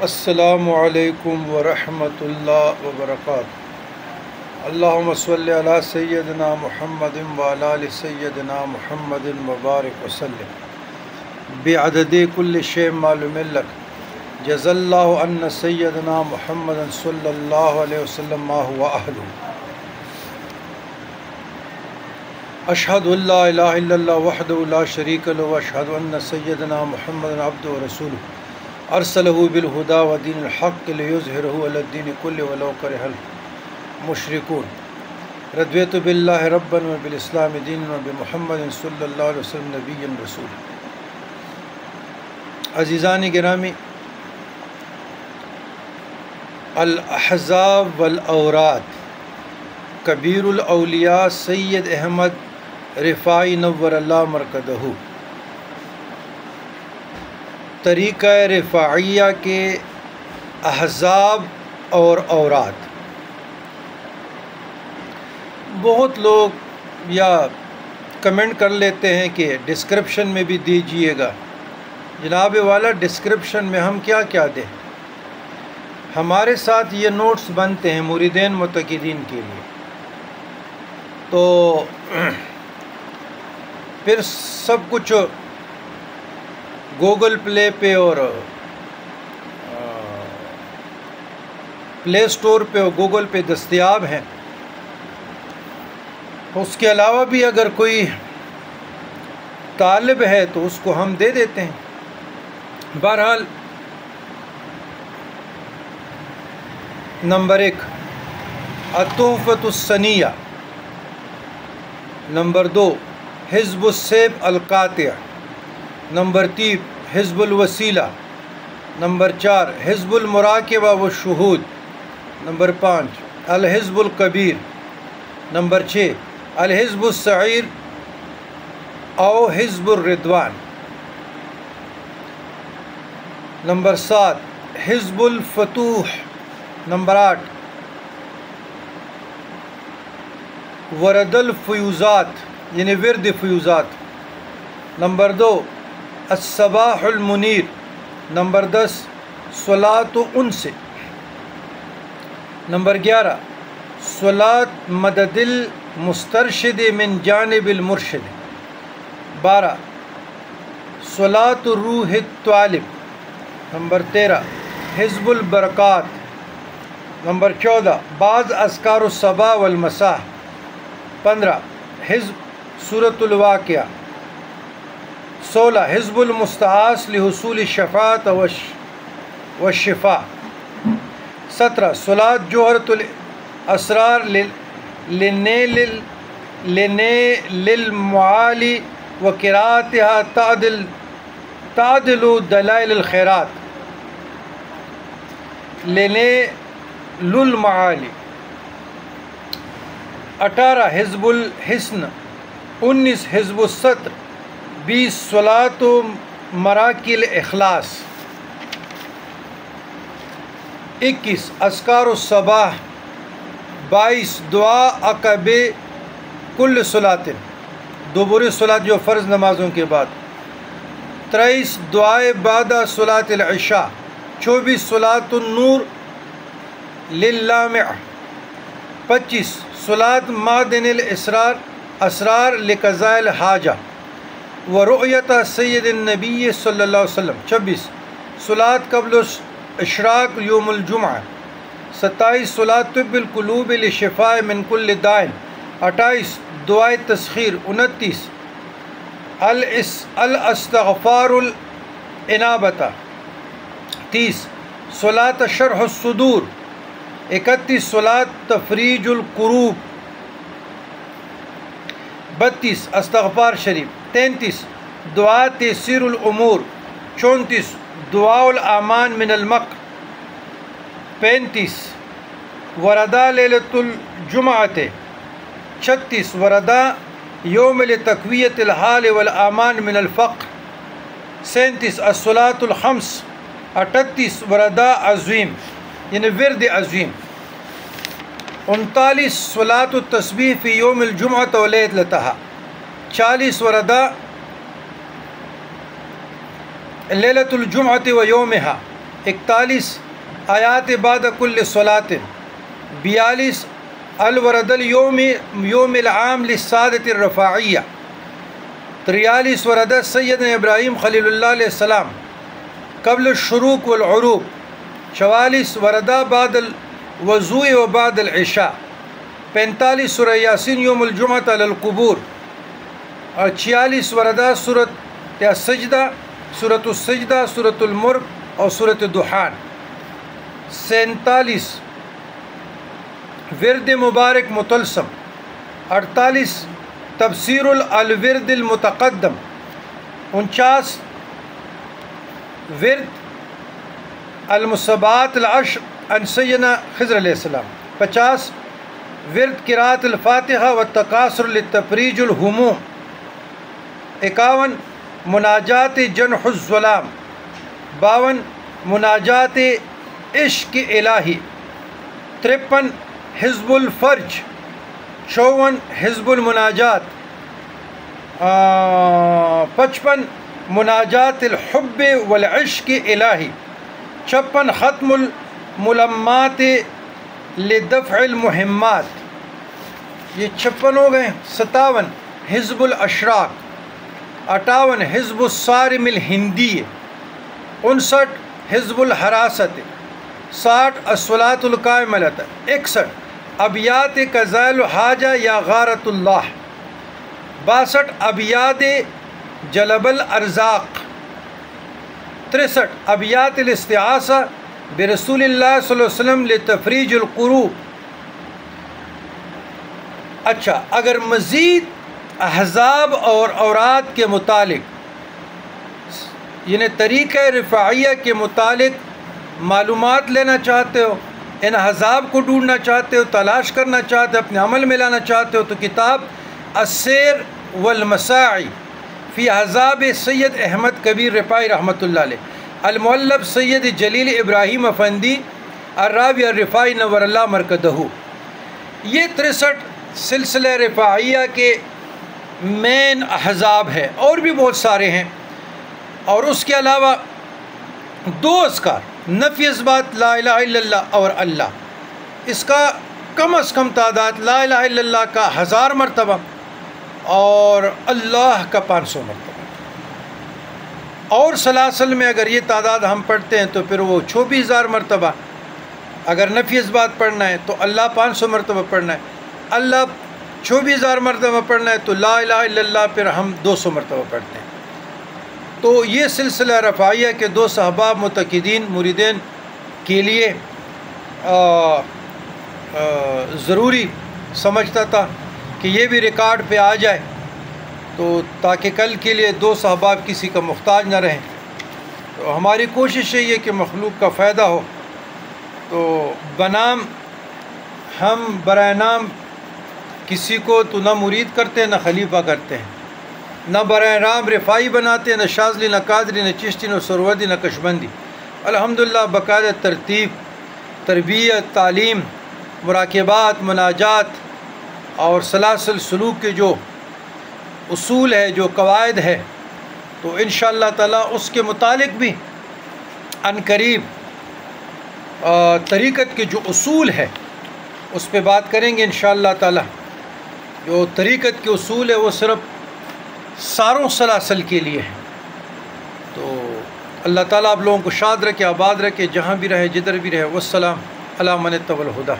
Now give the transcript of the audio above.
السلام علیکم ورحمۃ اللہ وبرکاتہ۔ اللہم صلی علی سیدنا محمد وعلی آل سیدنا محمد وبارک وسلم بعدد کل شیء معلوم لک جزا اللہ عنا سیدنا محمد صلی اللہ علیہ وسلم ما هو اہلہ۔ اشہد ان لا الہ الا اللہ وحدہ لا شریک لہ واشہد ان سیدنا محمد عبدہ ورسولہ ارسلہ بالہدی ودین الحق لیظہرہ علی الدین کلہ ولو کرہ المشرکون۔ رضیت باللہ ربا وبالاسلام دینا وبمحمد صلی اللہ علیہ وسلم نبی رسول۔ عزیزان گرامی، الاحزاب والاوراد کبیر الاولیاء سید احمد رفاعی نور اللہ مرکزہ، طریقہ رفاعیہ کے احزاب اور اوراد۔ بہت لوگ یا کمنٹ کر لیتے ہیں کہ ڈسکرپشن میں بھی دیجئے گا۔ جناب والا، ڈسکرپشن میں ہم کیا کیا دیں؟ ہمارے ساتھ یہ نوٹس بنتے ہیں مریدین متقدین کے لیے، تو پھر سب کچھ گوگل پلے پہ اور پلے اسٹور پہ اور گوگل پہ دستیاب ہیں۔ اس کے علاوہ بھی اگر کوئی طالب ہے تو اس کو ہم دے دیتے ہیں۔ بہرحال، نمبر 1 التحفۃ الثنیہ، نمبر 2 حزب السیف القاطع، نمبر 3 حزب الوسیلہ، نمبر 4 حزب المراقبہ والشہود، نمبر 5 الحزب الکبیر، نمبر 6 الحزب السعیر او حزب الرضوان، نمبر 7 حزب الفتوح، نمبر 8 ورد الفیوزات یعنی ورد فیوزات، نمبر 2 الصباح المنیر، نمبر 10 صلاۃ انس، نمبر 11 صلاۃ مدد المسترشد من جانب المرشد، 12 صلاۃ روح الطالب، نمبر 13 حزب البرکات، نمبر 14 بعض اذکار الصباح والمساء، 15 حزب سورۃ الواقعہ، 16 حزب المستعاص لحصول الشفاعۃ والشفاء، 17 صلاۃ جوہرۃ الاسرار لنیل المعالی وقراءتها تعدل دلائل الخیرات، لنیل المعالی، 18 حزب الحسن، 19 حزب الستر، 20 صلاۃ مراقی الاخلاص، 21 اذکار الصباح، 22 دعا عقب کل صلاۃ، دبر صلاۃ جو فرض نمازوں کے بعد، 23 دعائے بعد صلاۃ العشاء، 24 صلاۃ النور للامع، 25 صلاۃ معدن الاسرار لقضاء الحاجہ ورؤیت سید النبی صلی اللہ علیہ وسلم، 26 صلاۃ قبل اشراق یوم الجمعہ، 27 صلاۃ طب القلوب لشفاء من کل داء، 28 دعائے تسخیر، 29 الاستغفار الانابۃ، 30 صلاۃ شرح الصدور، 31 صلاۃ تفریج الکروب، 32 استغفار شریف، 33 دعا تیسیر الامور، 34 دعاء الامان من المکر، 35 وردہ لیلۃ الجمعۃ، 36 وردہ یوم لتقویۃ الحال والامان من الفقر، 37 الصلاۃ الخمس، 38 وردہ عظیم یعنی ورد عظیم، 39 صلاۃ التسبیح فی یوم الجمعۃ ولیلتہا، 40 وردہ لیلۃ الجمعۃ و یومہا، 41 آیات بعد کل صلاۃ، 42 الورد یوم العام للسادۃ الرفاعیہ، 43 ورد سیدنا ابراہیم خلیل اللہ علیہ السلام قبل الشروق والعروق، 44 ورد بعد الوضوء و بعد العشاء، 45 سورہ یاسین یوم الجمعۃ علی القبور، اور 46 ورد سورۃ السجدہ، سورۃ السجدہ، سورۃ الملک اور سورۃ دخان، 47 ورد مبارک مطلسم، 48 تفسیر الورد المتقدم، 49 ورد المصبات العشر عن سیدنا خضر علیہ السلام، 50 ورد قراءۃ الفاتحہ والتکاثر لتفریج الہموم، 51 مناجات جنح الظلام، 52 مناجات عشق الہی، 53 حزب الفرج، 54 حزب المناجات، 55 مناجات الحب والعشق الہی، 56 ختم الملمات لدفع المہمات، یہ 56 ہو گئے، 57 حزب الاشراق، 58 حزب الصارم الہندی، 59 حزب الحراست، 60 الصلاۃ القائمۃ، 61 ابیات قضاء الحاجہ یا غارۃ اللہ، 62 ابیات جلب الارزاق، 63 ابیات الاستعاذہ برسول اللہ صلی اللہ علیہ وسلم لتفریج القروب۔ اچھا، اگر مزید احزاب اور اوراد کے متعلق، یعنی طریقہ رفاعیہ کے متعلق معلومات لینا چاہتے ہو، ان احزاب کو ڈھونڈنا چاہتے ہو، تلاش کرنا چاہتے ہو، اپنے عمل میں لانا چاہتے ہو، تو کتاب السیر والمساعی فی احزاب سید احمد کبیر رفاعی رحمۃ اللہ علیہ، المؤلف سید جلیل ابراہیم افندی الراوی الرفاعی نور اللہ مرکزہ، یہ 63 سلسلہ رفاعیہ کے مین احزاب ہے، اور بھی بہت سارے ہیں، اور اس کے علاوہ 2 اذکار نفی اثبات لا الہ الا اللہ اور اللہ، اس کا کم از کم تعداد لا الہ الا اللہ کا 1000 مرتبہ اور اللہ کا 500 مرتبہ، اور سلاسل میں اگر یہ تعداد ہم پڑھتے ہیں تو پھر وہ 24000 مرتبہ، اگر نفی اثبات پڑھنا ہے تو اللہ 500 مرتبہ پڑھنا ہے، اللہ 24000 مرتبہ پڑھنا ہے تو لا الہ الا اللہ پھر ہم 200 مرتبہ پڑھتے ہیں۔ تو یہ سلسلہ رفاعیہ کے 2 صحابہ متقدین مریدین کے لیے ضروری سمجھتا تھا کہ یہ بھی ریکارڈ پہ آ جائے، تو تاکہ کل کے لیے 2 صحابہ کسی کا محتاج نہ رہیں۔ تو ہماری کوشش ہے یہ کہ مخلوق کا فائدہ ہو، تو بنام ہم برائے نام کسی کو تو نہ مرید کرتے ہیں نہ خلیفہ کرتے ہیں، نہ برائے رام رفاعی بناتے ہیں، نہ شاذلی، نہ قادری، نہ چشتی، نہ سروردی، نہ قشبندی۔ الحمدللہ باقاعدہ ترتیب، تربیت، تعلیم، مراقبات، مناجات اور سلاسل سلوک کے جو اصول ہے، جو قواعد ہے، تو انشاءاللہ تعالیٰ اس کے متعلق بھی عنقریب طریقت کے جو اصول ہے اس پہ بات کریں گے انشاءاللہ تعالیٰ۔ جو طریقت کے اصول ہے وہ صرف ساروں سلاسل کے لیے ہے، تو اللہ تعالیٰ آپ لوگوں کو شاد رکھے، آباد رکھے، جہاں بھی رہے، جدھر بھی رہے۔ والسلام علی من اتبع الہدی۔